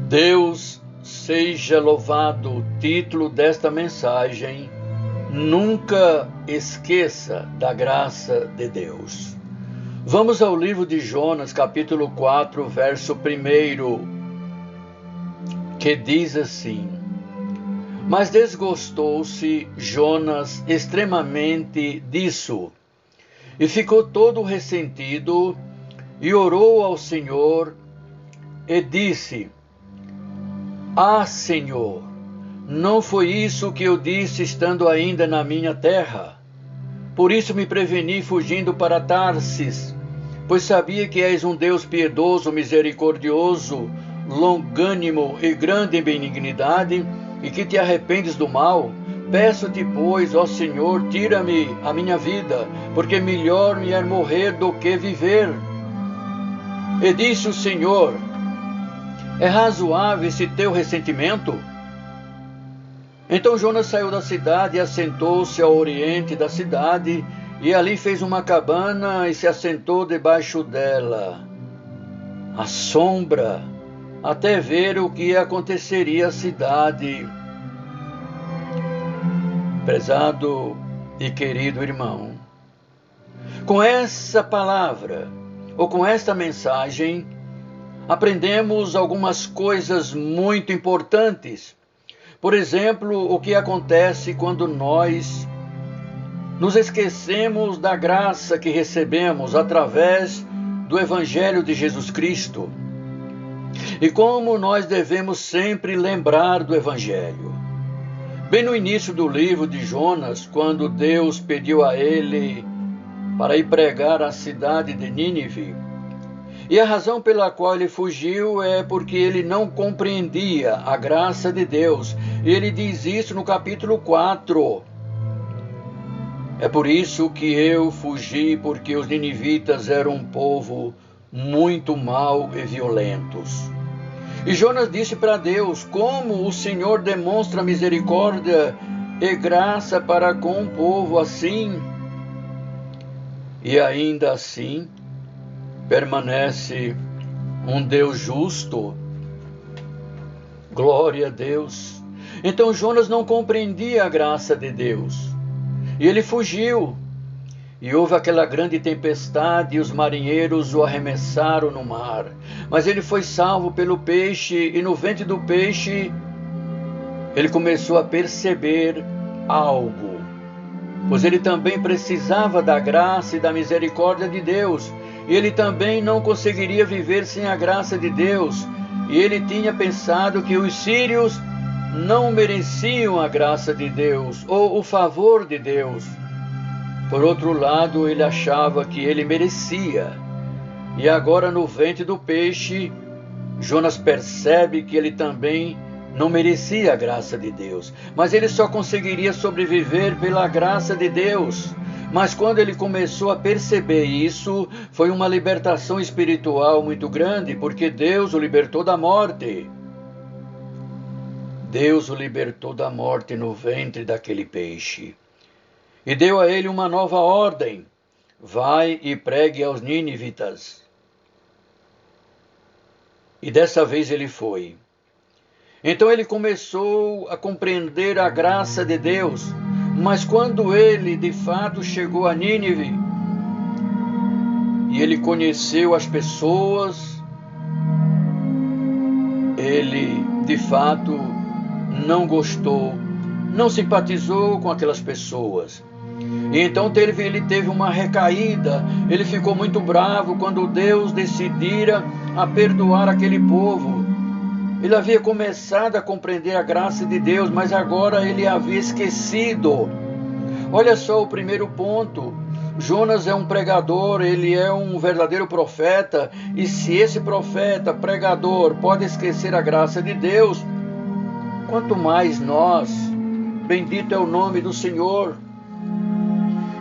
Deus seja louvado. O título desta mensagem: nunca esqueça da graça de Deus. Vamos ao livro de Jonas, capítulo 4, verso 1, que diz assim: Mas desgostou-se Jonas extremamente disso, e ficou todo ressentido, e orou ao Senhor, e disse: Ah, Senhor, não foi isso que eu disse estando ainda na minha terra? Por isso me preveni fugindo para Tarsis, pois sabia que és um Deus piedoso, misericordioso, longânimo e grande em benignidade, e que te arrependes do mal. Peço-te, pois, ó Senhor, tira-me a minha vida, porque melhor me é morrer do que viver. E disse o Senhor: É razoável esse teu ressentimento? Então Jonas saiu da cidade e assentou-se ao oriente da cidade, e ali fez uma cabana e se assentou debaixo dela, à sombra, até ver o que aconteceria à cidade. Prezado e querido irmão, com essa palavra, ou com esta mensagem, aprendemos algumas coisas muito importantes. Por exemplo, o que acontece quando nós nos esquecemos da graça que recebemos através do Evangelho de Jesus Cristo. E como nós devemos sempre lembrar do Evangelho. Bem no início do livro de Jonas, quando Deus pediu a ele para ir pregar à cidade de Nínive, e a razão pela qual ele fugiu é porque ele não compreendia a graça de Deus. E ele diz isso no capítulo 4. É por isso que eu fugi, porque os ninivitas eram um povo muito mau e violentos. E Jonas disse para Deus: como o Senhor demonstra misericórdia e graça para com um povo assim? E ainda assim permanece um Deus justo. Glória a Deus. Então Jonas não compreendia a graça de Deus, e ele fugiu. E houve aquela grande tempestade, e os marinheiros o arremessaram no mar. Mas ele foi salvo pelo peixe, e no ventre do peixe ele começou a perceber algo, pois ele também precisava da graça e da misericórdia de Deus. E ele também não conseguiria viver sem a graça de Deus. E ele tinha pensado que os sírios não mereciam a graça de Deus, ou o favor de Deus. Por outro lado, ele achava que ele merecia. E agora, no ventre do peixe, Jonas percebe que ele também não merecia a graça de Deus. Mas ele só conseguiria sobreviver pela graça de Deus. Mas quando ele começou a perceber isso, foi uma libertação espiritual muito grande, porque Deus o libertou da morte. Deus o libertou da morte no ventre daquele peixe. E deu a ele uma nova ordem: vai e pregue aos ninivitas. E dessa vez ele foi. Então ele começou a compreender a graça de Deus. Mas quando ele de fato chegou a Nínive, e ele conheceu as pessoas, ele de fato não gostou, não simpatizou com aquelas pessoas. E então ele teve uma recaída. Ele ficou muito bravo quando Deus decidira a perdoar aquele povo. Ele havia começado a compreender a graça de Deus, mas agora ele havia esquecido. Olha só o primeiro ponto. Jonas é um pregador, ele é um verdadeiro profeta. E se esse profeta, pregador, pode esquecer a graça de Deus, quanto mais nós. Bendito é o nome do Senhor.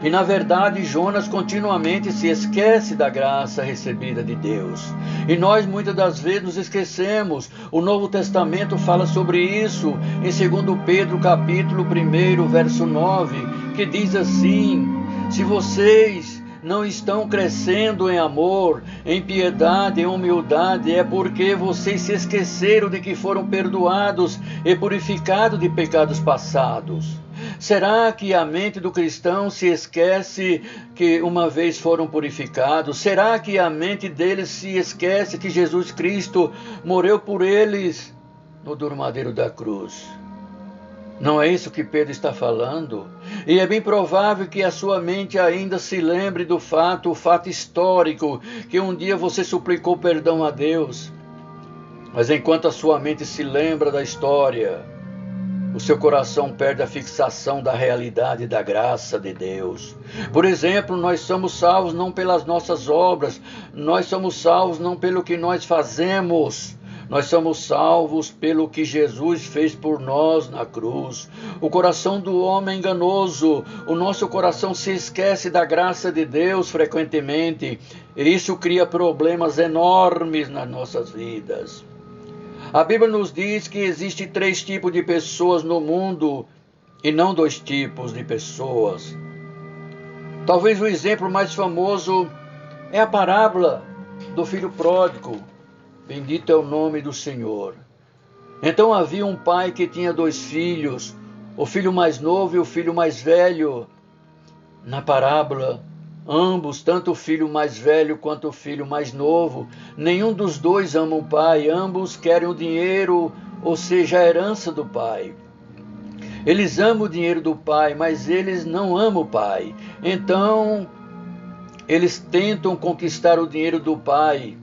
E na verdade Jonas continuamente se esquece da graça recebida de Deus. E nós muitas das vezes nos esquecemos. O Novo Testamento fala sobre isso em 2 Pedro capítulo 1, verso 9, que diz assim: se vocês não estão crescendo em amor, em piedade, em humildade, é porque vocês se esqueceram de que foram perdoados e purificados de pecados passados. Será que a mente do cristão se esquece que uma vez foram purificados? Será que a mente deles se esquece que Jesus Cristo morreu por eles no durmadeiro da cruz? Não é isso que Pedro está falando? E é bem provável que a sua mente ainda se lembre do fato, o fato histórico, que um dia você suplicou perdão a Deus. Mas enquanto a sua mente se lembra da história, o seu coração perde a fixação da realidade da graça de Deus. Por exemplo, nós somos salvos não pelas nossas obras, nós somos salvos não pelo que nós fazemos, nós somos salvos pelo que Jesus fez por nós na cruz. O coração do homem é enganoso, o nosso coração se esquece da graça de Deus frequentemente, e isso cria problemas enormes nas nossas vidas. A Bíblia nos diz que existem 3 tipos de pessoas no mundo e não 2 tipos de pessoas. Talvez o exemplo mais famoso é a parábola do filho pródigo. Bendito é o nome do Senhor. Então havia um pai que tinha 2 filhos, o filho mais novo e o filho mais velho. Na parábola, ambos, tanto o filho mais velho quanto o filho mais novo, nenhum dos 2 ama o pai, ambos querem o dinheiro, ou seja, a herança do pai. Eles amam o dinheiro do pai, mas eles não amam o pai. Então, eles tentam conquistar o dinheiro do pai.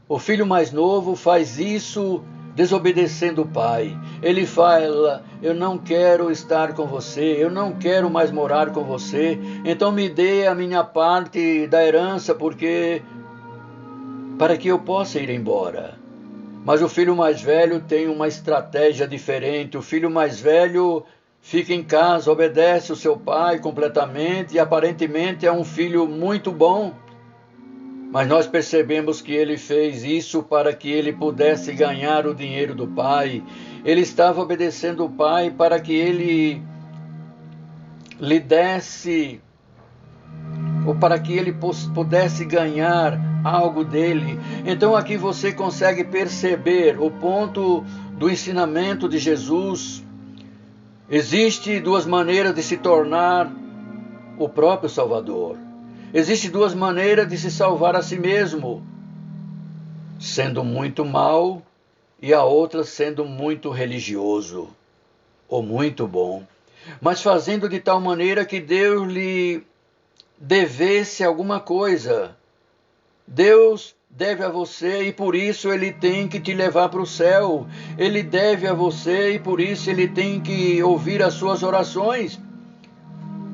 O filho mais novo faz isso desobedecendo o pai. Ele fala: eu não quero estar com você, eu não quero mais morar com você, então me dê a minha parte da herança para que eu possa ir embora. Mas o filho mais velho tem uma estratégia diferente. O filho mais velho fica em casa, obedece o seu pai completamente e aparentemente é um filho muito bom. Mas nós percebemos que ele fez isso para que ele pudesse ganhar o dinheiro do pai. Ele estava obedecendo o pai para que ele lhe desse, ou para que ele pudesse ganhar algo dele. Então aqui você consegue perceber o ponto do ensinamento de Jesus. Existem 2 maneiras de se tornar o próprio Salvador. Existem 2 maneiras de se salvar a si mesmo: sendo muito mau e a outra sendo muito religioso ou muito bom, mas fazendo de tal maneira que Deus lhe devesse alguma coisa. Deus deve a você e por isso Ele tem que te levar para o céu. Ele deve a você e por isso Ele tem que ouvir as suas orações.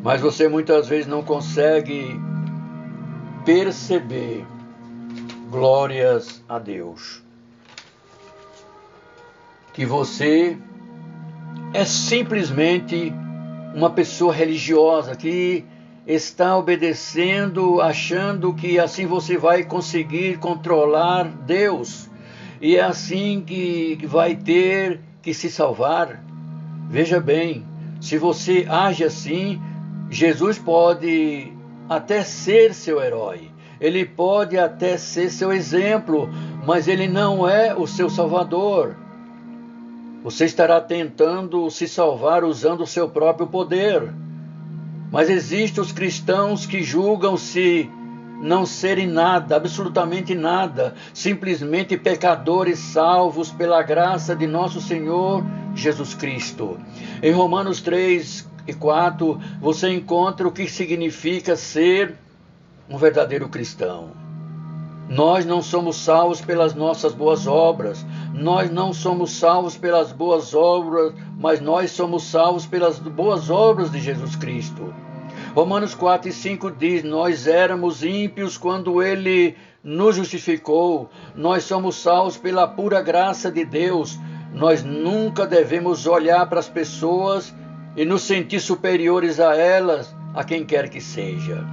Mas você muitas vezes não consegue perceber. Glórias a Deus, que você é simplesmente uma pessoa religiosa que está obedecendo, achando que assim você vai conseguir controlar Deus e é assim que vai ter que se salvar. Veja bem, se você age assim, Jesus pode até ser seu herói, ele pode até ser seu exemplo, mas ele não é o seu salvador. Você estará tentando se salvar usando o seu próprio poder. Mas existem os cristãos que julgam-se não serem nada, absolutamente nada, simplesmente pecadores salvos pela graça de nosso Senhor Jesus Cristo. Em Romanos 3:4, você encontra o que significa ser um verdadeiro cristão. Nós não somos salvos pelas nossas boas obras, nós não somos salvos pelas boas obras, mas nós somos salvos pelas boas obras de Jesus Cristo. Romanos 4:5 diz: nós éramos ímpios quando Ele nos justificou, nós somos salvos pela pura graça de Deus. Nós nunca devemos olhar para as pessoas e nos sentir superiores a elas, a quem quer que seja.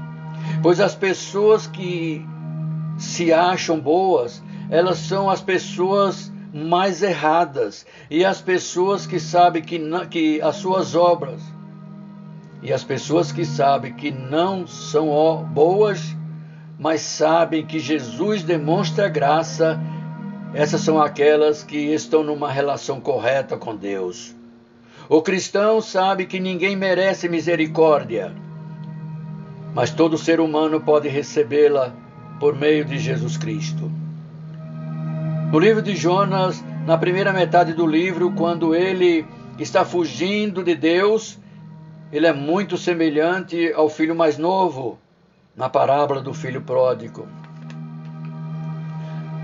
Pois as pessoas que se acham boas, elas são as pessoas mais erradas, e as pessoas que sabem que as suas obras E as pessoas que sabem que não são boas, mas sabem que Jesus demonstra graça, essas são aquelas que estão numa relação correta com Deus. O cristão sabe que ninguém merece misericórdia, mas todo ser humano pode recebê-la por meio de Jesus Cristo. No livro de Jonas, na primeira metade do livro, quando ele está fugindo de Deus, ele é muito semelhante ao filho mais novo, na parábola do filho pródigo.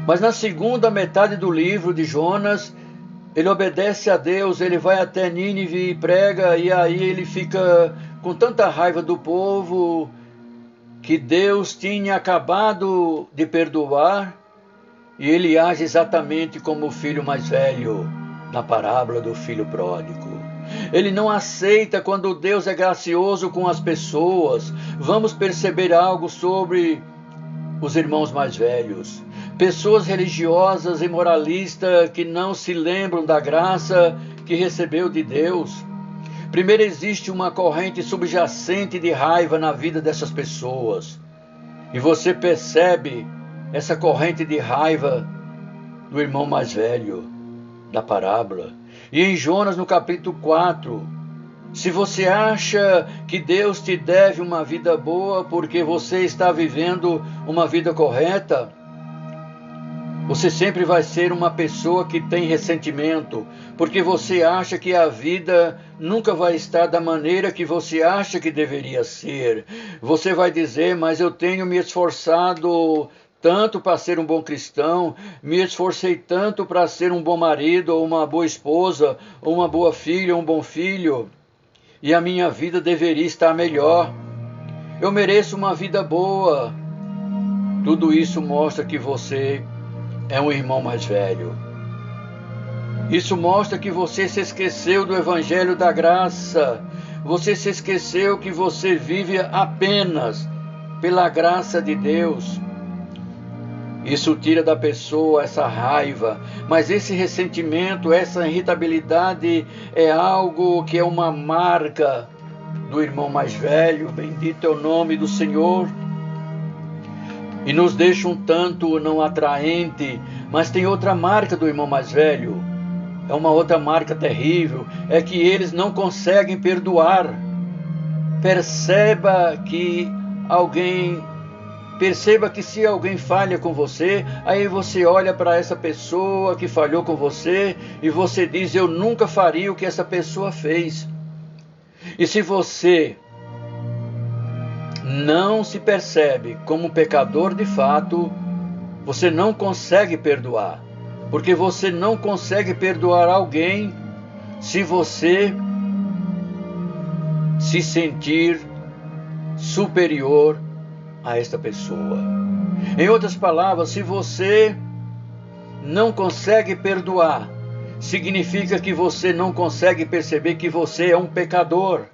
Mas na segunda metade do livro de Jonas, ele obedece a Deus, ele vai até Nínive e prega, e aí ele fica com tanta raiva do povo que Deus tinha acabado de perdoar, e ele age exatamente como o filho mais velho na parábola do filho pródigo. Ele não aceita quando Deus é gracioso com as pessoas. Vamos perceber algo sobre os irmãos mais velhos. Pessoas religiosas e moralistas que não se lembram da graça que recebeu de Deus. Primeiro, existe uma corrente subjacente de raiva na vida dessas pessoas. E você percebe essa corrente de raiva do irmão mais velho da parábola. E em Jonas, no capítulo 4, se você acha que Deus te deve uma vida boa porque você está vivendo uma vida correta, você sempre vai ser uma pessoa que tem ressentimento, porque você acha que a vida nunca vai estar da maneira que você acha que deveria ser. Você vai dizer, mas eu tenho me esforçado tanto para ser um bom cristão, me esforcei tanto para ser um bom marido, ou uma boa esposa, ou uma boa filha, ou um bom filho, e a minha vida deveria estar melhor. Eu mereço uma vida boa. Tudo isso mostra que você é um irmão mais velho. Isso mostra que você se esqueceu do evangelho da graça. Você se esqueceu que você vive apenas pela graça de Deus. Isso tira da pessoa essa raiva, mas esse ressentimento, essa irritabilidade é algo que é uma marca do irmão mais velho. Bendito é o nome do Senhor. E nos deixa um tanto não atraente, mas tem outra marca do irmão mais velho. É uma outra marca terrível, é que eles não conseguem perdoar. Perceba que se alguém falha com você, aí você olha para essa pessoa que falhou com você e você diz, eu nunca faria o que essa pessoa fez. E se você não se percebe como um pecador de fato, você não consegue perdoar. Porque você não consegue perdoar alguém se você se sentir superior a esta pessoa. Em outras palavras, se você não consegue perdoar, significa que você não consegue perceber que você é um pecador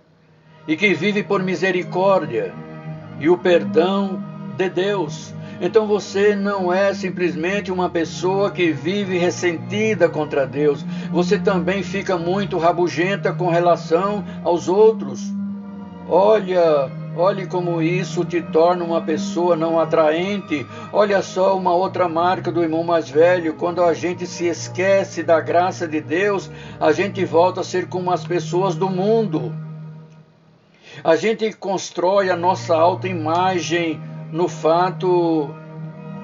e que vive por misericórdia e o perdão de Deus. Então você não é simplesmente uma pessoa que vive ressentida contra Deus. Você também fica muito rabugenta com relação aos outros. Olhe como isso te torna uma pessoa não atraente. Olha só uma outra marca do irmão mais velho. Quando a gente se esquece da graça de Deus, a gente volta a ser como as pessoas do mundo. A gente constrói a nossa autoimagem no fato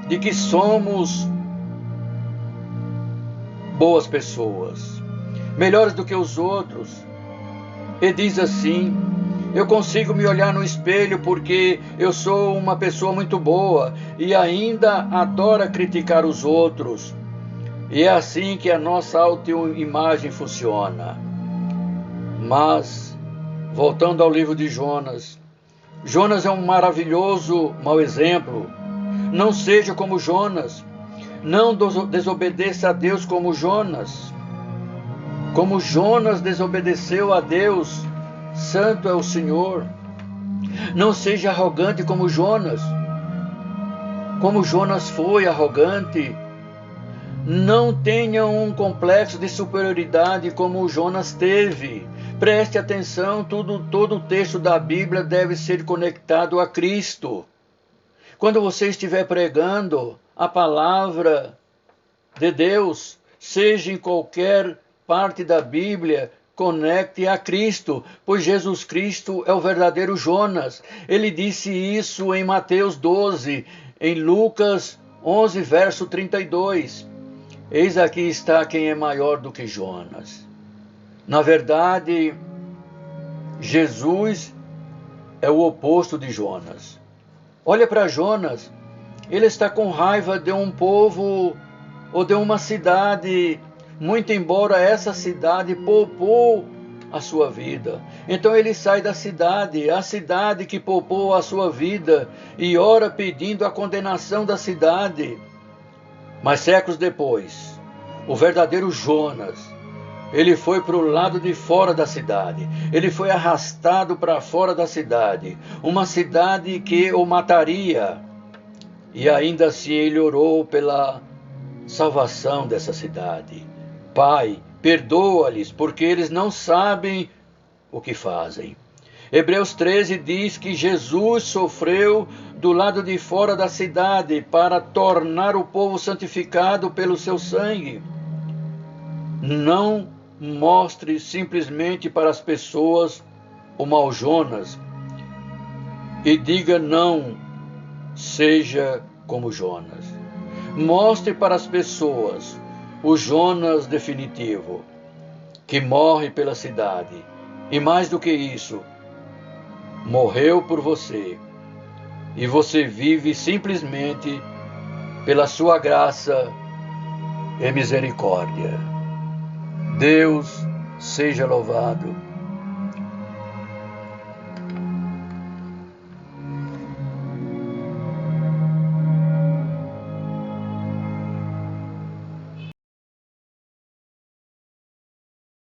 de que somos boas pessoas, melhores do que os outros. E diz assim, eu consigo me olhar no espelho porque eu sou uma pessoa muito boa e ainda adora criticar os outros. E é assim que a nossa autoimagem funciona. Mas, voltando ao livro de Jonas, Jonas é um maravilhoso mau exemplo. Não seja como Jonas. Não desobedeça a Deus como Jonas. Como Jonas desobedeceu a Deus, santo é o Senhor. Não seja arrogante como Jonas. Como Jonas foi arrogante. Não tenha um complexo de superioridade como Jonas teve. Preste atenção, todo o texto da Bíblia deve ser conectado a Cristo. Quando você estiver pregando a palavra de Deus, seja em qualquer parte da Bíblia, conecte a Cristo, pois Jesus Cristo é o verdadeiro Jonas. Ele disse isso em Mateus 12, em Lucas 11, verso 32. Eis aqui está quem é maior do que Jonas. Na verdade, Jesus é o oposto de Jonas. Olha para Jonas, ele está com raiva de um povo ou de uma cidade, muito embora essa cidade poupou a sua vida. Então ele sai da cidade, a cidade que poupou a sua vida, e ora pedindo a condenação da cidade. Mas séculos depois, o verdadeiro Jonas, ele foi para o lado de fora da cidade. Ele foi arrastado para fora da cidade. Uma cidade que o mataria. E ainda assim ele orou pela salvação dessa cidade. Pai, perdoa-lhes, porque eles não sabem o que fazem. Hebreus 13 diz que Jesus sofreu do lado de fora da cidade para tornar o povo santificado pelo seu sangue. Não mostre simplesmente para as pessoas o mau Jonas e diga não, seja como Jonas. Mostre para as pessoas o Jonas definitivo, que morre pela cidade. E mais do que isso, morreu por você. E você vive simplesmente pela sua graça e misericórdia. Deus seja louvado.